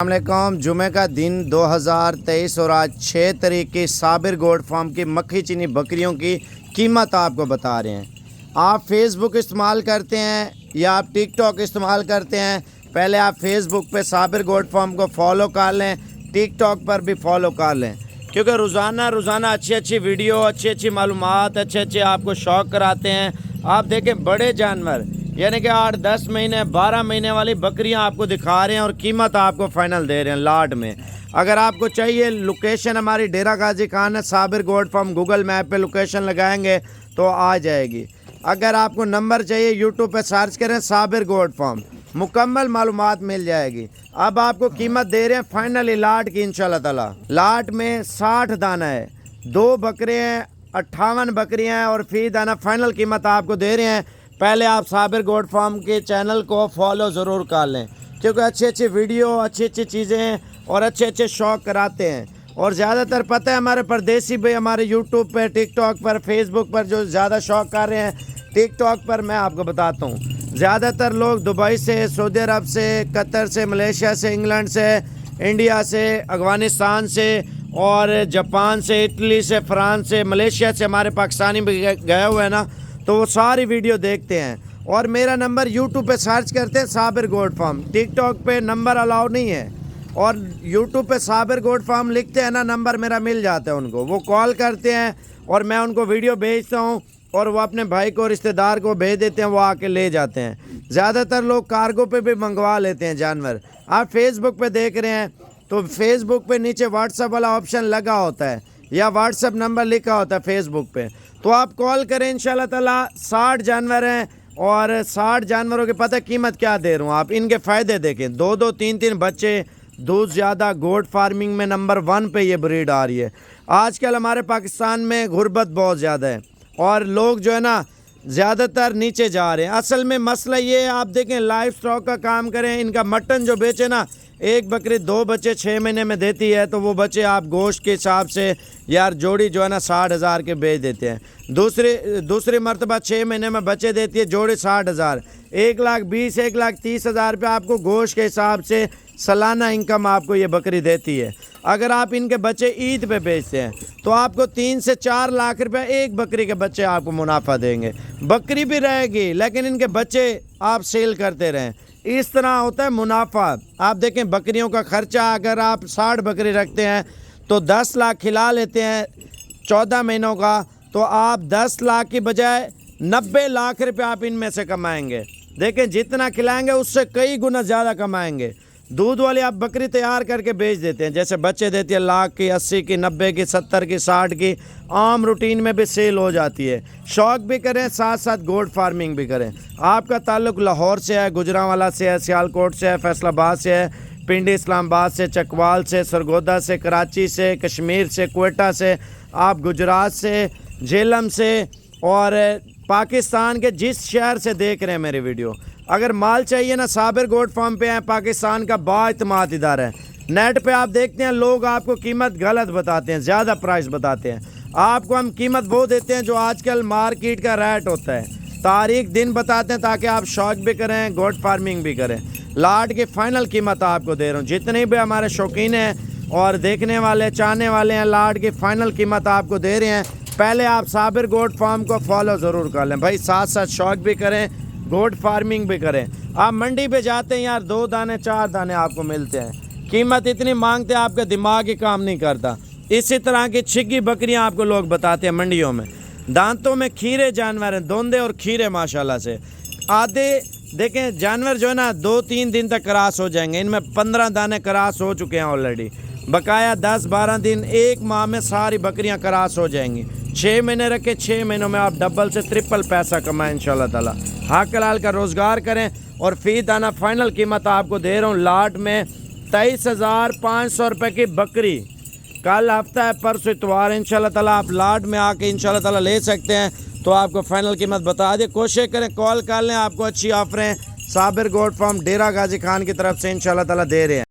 السلام علیکم۔ جمعہ کا دن 2023 اور آج 6 تاریخ کی صابر گوٹ فارم کی مکھی چینی بکریوں کی قیمت آپ کو بتا رہے ہیں۔ آپ فیس بک استعمال کرتے ہیں یا آپ ٹک ٹاک استعمال کرتے ہیں؟ پہلے آپ فیس بک پہ صابر گوٹ فارم کو فالو کر لیں، ٹک ٹاک پر بھی فالو کر لیں، کیونکہ روزانہ اچھی ویڈیو، اچھی معلومات، اچھے آپ کو شوق کراتے ہیں۔ آپ دیکھیں بڑے جانور یعنی کہ 8-10 مہینے 12 مہینے والی بکریاں آپ کو دکھا رہے ہیں اور قیمت آپ کو فائنل دے رہے ہیں لاٹ میں۔ اگر آپ کو چاہیے لوکیشن ہماری ڈیرہ غازی خان ہے، صابر گوٹ فارم گوگل میپ پہ لوکیشن لگائیں گے تو آ جائے گی۔ اگر آپ کو نمبر چاہیے یوٹیوب پہ سرچ کریں صابر گوٹ فارم، مکمل معلومات مل جائے گی۔ اب آپ کو قیمت دے رہے ہیں فائنلی لاٹ کی انشاءاللہ تعالی۔ لاٹ میں 60 دانہ ہے، 2 بکرے ہیں، 58 بکریاں ہیں اور فی دانہ فائنل قیمت آپ کو دے رہے ہیں۔ پہلے آپ صابر گوٹ فارم کے چینل کو فالو ضرور کر لیں، کیونکہ اچھی ویڈیو، اچھی چیزیں اور اچھے شوق کراتے ہیں۔ اور زیادہ تر پتہ ہے ہمارے پردیسی بھائی ہمارے یوٹیوب پہ، ٹک ٹاک پر، فیس بک پر جو زیادہ شوق کر رہے ہیں، ٹک ٹاک پر میں آپ کو بتاتا ہوں زیادہ تر لوگ دبئی سے، سعودی عرب سے، قطر سے، ملیشیا سے، انگلینڈ سے، انڈیا سے، افغانستان سے اور جاپان سے، اٹلی سے، فرانس سے، ملیشیا سے ہمارے پاکستانی بھی گئے ہوئے ہیں نا، تو وہ ساری ویڈیو دیکھتے ہیں۔ اور میرا نمبر یوٹیوب پہ سرچ کرتے ہیں صابر گوٹ فارم، ٹک ٹاک پہ نمبر الاؤ نہیں ہے، اور یوٹیوب پہ صابر گوٹ فارم لکھتے ہیں نا، نمبر میرا مل جاتا ہے ان کو، وہ کال کرتے ہیں اور میں ان کو ویڈیو بھیجتا ہوں اور وہ اپنے بھائی کو، رشتہ دار کو بھیج دیتے ہیں، وہ آ کے لے جاتے ہیں۔ زیادہ تر لوگ کارگو پہ بھی منگوا لیتے ہیں جانور۔ آپ فیس بک پہ دیکھ رہے ہیں تو فیس بک پہ نیچے واٹس ایپ والا آپشن لگا ہوتا ہے یا واٹس ایپ نمبر لکھا ہوتا ہے فیس بک پہ، تو آپ کال کریں انشاءاللہ تعالی۔ 60 جانور ہیں اور 60 جانوروں کے پتہ قیمت کیا دے رہا ہوں۔ آپ ان کے فائدے دیکھیں، 2 3 بچے، دودھ زیادہ، گوٹ فارمنگ میں نمبر 1 پہ یہ بریڈ آ رہی ہے۔ آج کل ہمارے پاکستان میں غربت بہت زیادہ ہے اور لوگ جو ہے نا زیادہ تر نیچے جا رہے ہیں۔ اصل میں مسئلہ یہ ہے، آپ دیکھیں لائف سٹاک کا کام کریں، ان کا مٹن جو بیچے نا، ایک بکری 2 بچے 6 مہینے میں دیتی ہے، تو وہ بچے آپ گوشت کے حساب سے یار جوڑی جو ہے نا 60,000 کے بیچ دیتے ہیں۔ دوسری مرتبہ 6 مہینے میں بچے دیتی ہے، جوڑی 60,000، 1,20,000 1,30,000 روپے آپ کو گوشت کے حساب سے سالانہ انکم آپ کو یہ بکری دیتی ہے۔ اگر آپ ان کے بچے عید پہ بیچتے ہیں تو آپ کو 3 سے 4 لاکھ روپے ایک بکری کے بچے آپ کو منافع دیں گے۔ بکری بھی رہے گی لیکن ان کے بچے آپ سیل کرتے رہیں، اس طرح ہوتا ہے منافع۔ آپ دیکھیں بکریوں کا خرچہ اگر آپ 60 بکری رکھتے ہیں تو 10 لاکھ کھلا لیتے ہیں 14 مہینوں کا، تو آپ 10 لاکھ کی بجائے 90 لاکھ روپے آپ ان میں سے کمائیں گے۔ دیکھیں جتنا کھلائیں گے اس سے کئی گنا زیادہ کمائیں گے۔ دودھ والی آپ بکری تیار کر کے بیچ دیتے ہیں، جیسے بچے دیتی ہے 1,00,000 کی، 80 کی، 90 کی، 70 کی، 60 کی، عام روٹین میں بھی سیل ہو جاتی ہے۔ شوق بھی کریں، ساتھ گوٹ فارمنگ بھی کریں۔ آپ کا تعلق لاہور سے ہے، گجرانوالہ سے ہے، سیالکوٹ سے ہے، فیصل آباد سے ہے، پنڈی اسلام آباد سے، چکوال سے، سرگودا سے، کراچی سے، کشمیر سے، کوئٹہ سے، آپ گجرات سے، جہلم سے، اور پاکستان کے جس شہر سے دیکھ رہے ہیں میری ویڈیو، اگر مال چاہیے نا صابر گوٹ فارم پہ ہیں، پاکستان کا بااعتماد ادارہ ہے۔ نیٹ پہ آپ دیکھتے ہیں لوگ آپ کو قیمت غلط بتاتے ہیں، زیادہ پرائس بتاتے ہیں۔ آپ کو ہم قیمت وہ دیتے ہیں جو آج کل مارکیٹ کا ریٹ ہوتا ہے، تاریخ دن بتاتے ہیں تاکہ آپ شوق بھی کریں، گوٹ فارمنگ بھی کریں۔ لاٹ کی فائنل قیمت آپ کو دے رہا ہوں، جتنے بھی ہمارے شوقین ہیں اور دیکھنے والے، چاہنے والے ہیں، لاٹ کی فائنل قیمت آپ کو دے رہے ہیں۔ پہلے آپ صابر گوٹ فارم کو فالو ضرور کر لیں بھائی، ساتھ شوق بھی کریں، گوٹ فارمنگ بھی کریں۔ آپ منڈی پہ جاتے ہیں یار 2 دانے 4 دانے آپ کو ملتے ہیں، قیمت اتنی مانگتے ہیں آپ کا دماغ ہی کام نہیں کرتا۔ اسی طرح کی چھگی بکریاں آپ کو لوگ بتاتے ہیں منڈیوں میں، دانتوں میں کھیرے جانور ہیں، دوندے اور کھیرے ماشاءاللہ سے۔ آدھے دیکھیں جانور جو ہے نا 2-3 دن تک کراس ہو جائیں گے، ان میں 15 دانے کراس ہو چکے ہیں آلریڈی، بقایا 10-12 دن، 1 ماہ میں ساری بکریاں کراس ہو جائیں گی۔ 6 مہینے رکھے، 6 مہینوں میں آپ ڈبل سے ٹرپل پیسہ کمائیں انشاءاللہ تعالی۔ حق حلال کا روزگار کریں اور فی دانہ فائنل قیمت آپ کو دے رہا ہوں لاٹ میں 23,500 روپے کی بکری۔ کل ہفتہ ہے، پرسوں اتوار، انشاءاللہ تعالی آپ لاٹ میں آ کے انشاءاللہ تعالی لے سکتے ہیں، تو آپ کو فائنل قیمت بتا دیں۔ کوشش کریں، کال کر لیں، آپ کو اچھی آفریں صابر گوٹ فارم ڈیرہ غازی خان کی طرف سے انشاءاللہ تعالی دے رہے ہیں۔